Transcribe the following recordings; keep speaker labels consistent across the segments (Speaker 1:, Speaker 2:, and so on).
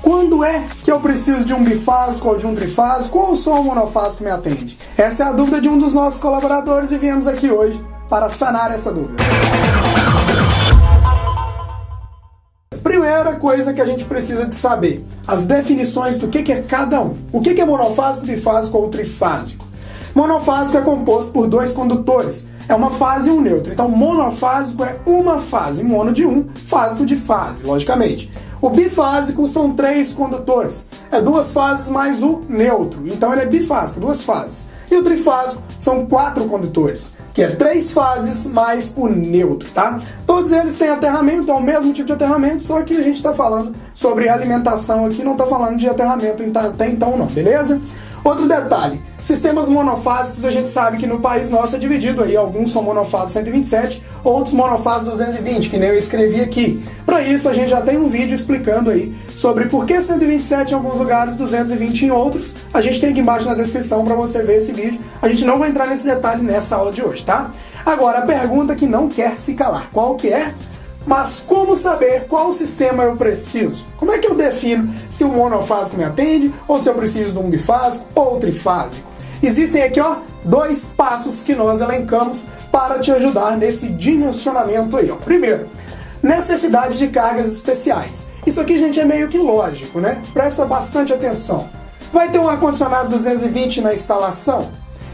Speaker 1: Quando é que eu preciso de um bifásico ou de um trifásico ou só um monofásico me atende? Essa é a dúvida de um dos nossos colaboradores e viemos aqui hoje para sanar essa dúvida. Primeira coisa que a gente precisa de saber, as definições do que é cada um. O que é monofásico, bifásico ou trifásico? Monofásico é composto por dois condutores, é uma fase e um neutro. Então monofásico é uma fase, mono de um, fásico de fase, logicamente. O bifásico são três condutores, é duas fases mais o neutro, então ele é bifásico, duas fases. E o trifásico são quatro condutores, que é três fases mais o neutro, tá? Todos eles têm aterramento, é o mesmo tipo de aterramento, só que a gente está falando sobre alimentação aqui, não está falando de aterramento até então não, beleza? Outro detalhe, sistemas monofásicos a gente sabe que no país nosso é dividido aí, alguns são monofásicos 127, outros monofásicos 220, que nem eu escrevi aqui. Para isso a gente já tem um vídeo explicando aí sobre por que 127 em alguns lugares, 220 em outros. A gente tem aqui embaixo na descrição para você ver esse vídeo. A gente não vai entrar nesse detalhe nessa aula de hoje, tá? Agora, a pergunta que não quer se calar, qual que é? Mas como saber qual sistema eu preciso? Como é que eu defino se o monofásico me atende, ou se eu preciso de um bifásico ou trifásico? Existem aqui, ó, dois passos que nós elencamos para te ajudar nesse dimensionamento aí, ó. Primeiro, necessidade de cargas especiais. Isso aqui, gente, é meio que lógico, né? Presta bastante atenção. Vai ter um ar-condicionado 220 na instalação,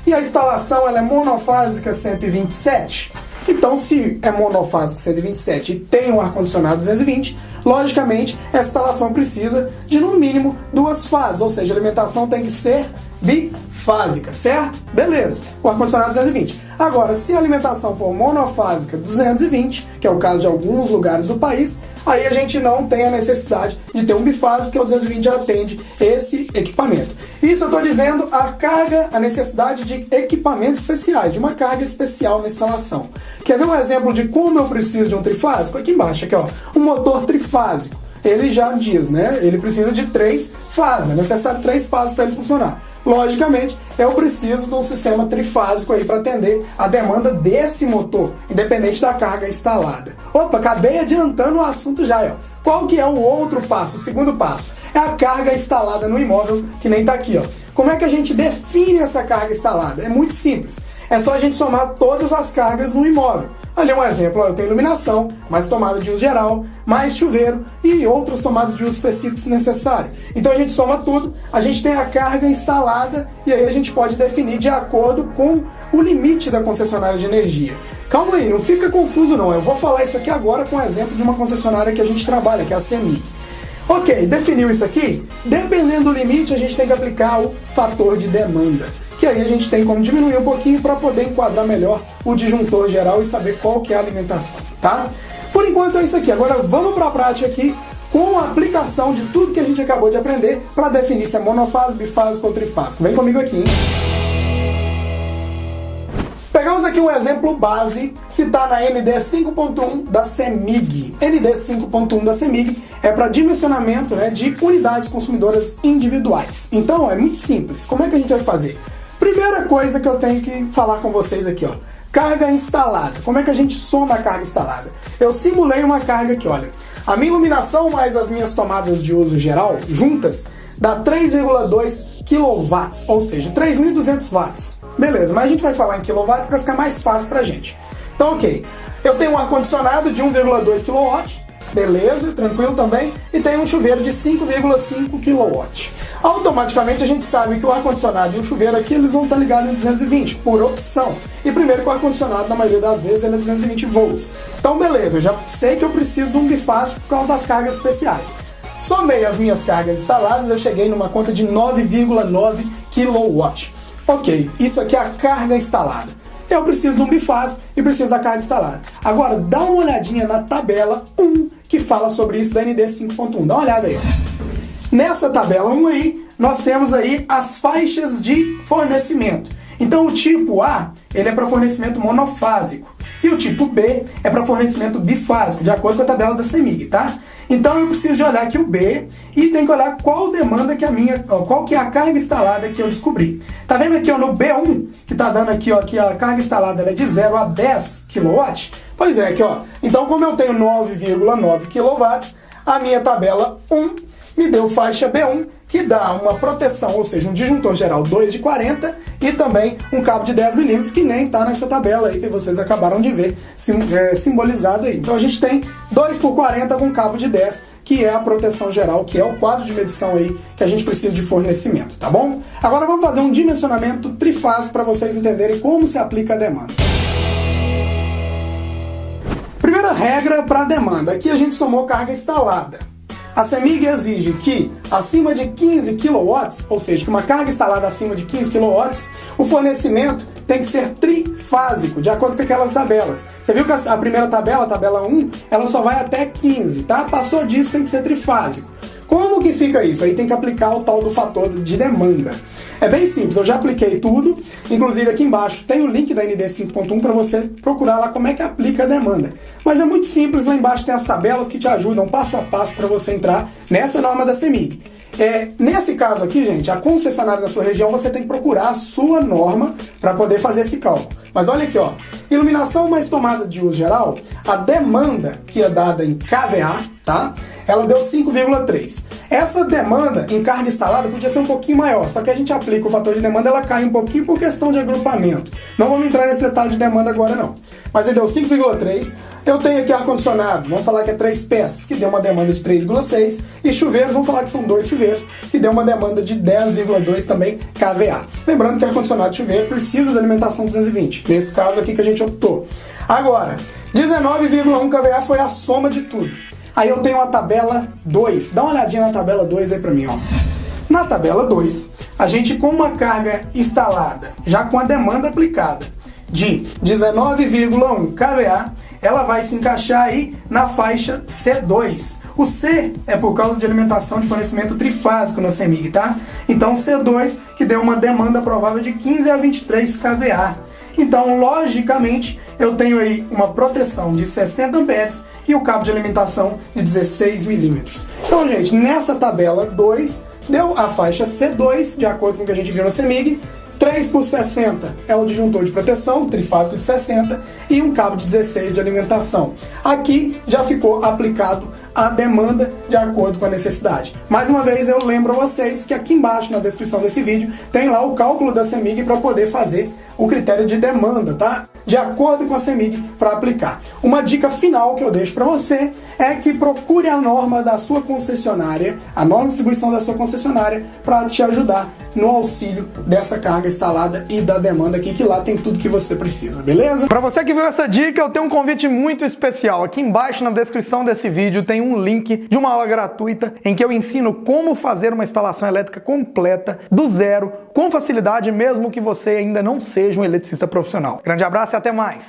Speaker 1: e a instalação ela é monofásica 127. Então, se é monofásico 127 e tem um ar-condicionado 220, logicamente, essa instalação precisa de, no mínimo, duas fases, ou seja, a alimentação tem que ser bifásica, certo? Beleza, o ar-condicionado 220. Agora, se a alimentação for monofásica 220, que é o caso de alguns lugares do país, aí a gente não tem a necessidade de ter um bifásico, porque o 220 já atende esse equipamento. Isso eu estou dizendo a necessidade de equipamentos especiais, de uma carga especial na instalação. Quer ver um exemplo de como eu preciso de um trifásico? Aqui embaixo, aqui ó, um motor trifásico. Ele já diz, né? Ele precisa de três fases, é necessário três fases para ele funcionar. Logicamente, eu preciso de um sistema trifásico aí para atender a demanda desse motor, independente da carga instalada. Opa, acabei adiantando o assunto já, ó. Qual que é o outro passo, o segundo passo? É a carga instalada no imóvel, que nem tá aqui, ó. Como é que a gente define essa carga instalada? É muito simples. É só a gente somar todas as cargas no imóvel. Ali um exemplo, ó, eu tenho iluminação, mais tomada de uso geral, mais chuveiro e outras tomadas de uso específicos se necessário. Então a gente soma tudo, a gente tem a carga instalada e aí a gente pode definir de acordo com o limite da concessionária de energia. Calma aí, não fica confuso não, eu vou falar isso aqui agora com o exemplo de uma concessionária que a gente trabalha, que é a CEMIG. Ok, definiu isso aqui? Dependendo do limite, a gente tem que aplicar o fator de demanda, que aí a gente tem como diminuir um pouquinho para poder enquadrar melhor o disjuntor geral e saber qual que é a alimentação, tá? Por enquanto é isso aqui. Agora vamos para a prática aqui com a aplicação de tudo que a gente acabou de aprender para definir se é monofásico, bifásico ou trifásico. Vem comigo aqui, hein? Pegamos aqui um exemplo base que está na ND 5.1 da CEMIG. ND 5.1 da CEMIG é para dimensionamento, né, de unidades consumidoras individuais. Então é muito simples. Como é que a gente vai fazer? Primeira coisa que eu tenho que falar com vocês aqui, ó. Carga instalada. Como é que a gente soma a carga instalada? Eu simulei uma carga aqui, olha. A minha iluminação mais as minhas tomadas de uso geral, juntas, dá 3,2 kW, ou seja, 3.200 watts. Beleza, mas a gente vai falar em kW para ficar mais fácil pra gente. Então, ok. Eu tenho um ar-condicionado de 1,2 kW, beleza, tranquilo também, e tenho um chuveiro de 5,5 kW. Automaticamente a gente sabe que o ar-condicionado e o chuveiro aqui eles vão estar ligados em 220, por opção. E primeiro que o ar-condicionado, na maioria das vezes, ele é 220 volts. Então beleza, eu já sei que eu preciso de um bifásico por causa das cargas especiais. Somei as minhas cargas instaladas, eu cheguei numa conta de 9,9 kW. Ok, isso aqui é a carga instalada. Eu preciso de um bifásico e preciso da carga instalada. Agora, dá uma olhadinha na tabela 1 que fala sobre isso da ND 5.1. Dá uma olhada aí. Nessa tabela 1 aí, nós temos aí as faixas de fornecimento. Então o tipo A, ele é para fornecimento monofásico. E o tipo B é para fornecimento bifásico, de acordo com a tabela da CEMIG, tá? Então eu preciso de olhar aqui o B e tem que olhar qual demanda que qual que é a carga instalada que eu descobri. Tá vendo aqui ó, no B1, que tá dando aqui ó, que a carga instalada ela é de 0 a 10 kW? Pois é, aqui ó. Então como eu tenho 9,9 kW, a minha tabela 1 me deu faixa B1, que dá uma proteção, ou seja, um disjuntor geral 2 de 40 e também um cabo de 10 milímetros, que nem está nessa tabela aí que vocês acabaram de ver simbolizado aí. Então a gente tem 2 por 40 com cabo de 10, que é a proteção geral, que é o quadro de medição aí que a gente precisa de fornecimento, tá bom? Agora vamos fazer um dimensionamento trifásico para vocês entenderem como se aplica a demanda. Primeira regra para a demanda, aqui a gente somou carga instalada. A CEMIG exige que acima de 15 kW, ou seja, que uma carga instalada acima de 15 kW, o fornecimento tem que ser trifásico, de acordo com aquelas tabelas. Você viu que a primeira tabela, a tabela 1, ela só vai até 15, tá? Passou disso, tem que ser trifásico. Como que fica isso? Aí tem que aplicar o tal do fator de demanda. É bem simples, eu já apliquei tudo, inclusive aqui embaixo tem o link da ND 5.1 para você procurar lá como é que aplica a demanda. Mas é muito simples, lá embaixo tem as tabelas que te ajudam passo a passo para você entrar nessa norma da CEMIG. Nesse caso aqui, gente, a concessionária da sua região, você tem que procurar a sua norma para poder fazer esse cálculo. Mas olha aqui, ó, iluminação mais tomada de uso geral, a demanda que é dada em kVA, tá? Ela deu 5,3. Essa demanda em carga instalada podia ser um pouquinho maior, só que a gente aplica o fator de demanda, ela cai um pouquinho por questão de agrupamento. Não vamos entrar nesse detalhe de demanda agora não. Mas ele deu 5,3. Eu tenho aqui ar-condicionado, vamos falar que é 3 peças, que deu uma demanda de 3,6. E chuveiros, vamos falar que são 2 chuveiros, que deu uma demanda de 10,2 também kVA. Lembrando que ar-condicionado de chuveiro precisa de alimentação 220, nesse caso aqui que a gente optou. Agora, 19,1 kVA foi a soma de tudo. Aí eu tenho a tabela 2. Dá uma olhadinha na tabela 2 aí pra mim, ó. Na tabela 2, a gente com uma carga instalada, já com a demanda aplicada, de 19,1 kVA, ela vai se encaixar aí na faixa C2. O C é por causa de alimentação de fornecimento trifásico na CEMIG, tá? Então C2 que deu uma demanda provável de 15 a 23 kVA. Então, logicamente, eu tenho aí uma proteção de 60 amperes e o cabo de alimentação de 16 milímetros. Então, gente, nessa tabela 2 deu a faixa C2, de acordo com o que a gente viu na CEMIG. 3 por 60 é o disjuntor de proteção, trifásico de 60, e um cabo de 16 de alimentação. Aqui já ficou aplicado a demanda de acordo com a necessidade. Mais uma vez eu lembro a vocês que aqui embaixo na descrição desse vídeo tem lá o cálculo da CEMIG para poder fazer o critério de demanda, tá? De acordo com a CEMIG para aplicar. Uma dica final que eu deixo para você é que procure a norma da sua concessionária, a norma de distribuição da sua concessionária, para te ajudar no auxílio dessa carga instalada e da demanda aqui, que lá tem tudo que você precisa, beleza? Para você que viu essa dica, eu tenho um convite muito especial. Aqui embaixo na descrição desse vídeo tem um link de uma aula gratuita em que eu ensino como fazer uma instalação elétrica completa do zero, com facilidade, mesmo que você ainda não seja um eletricista profissional. Grande abraço e até mais!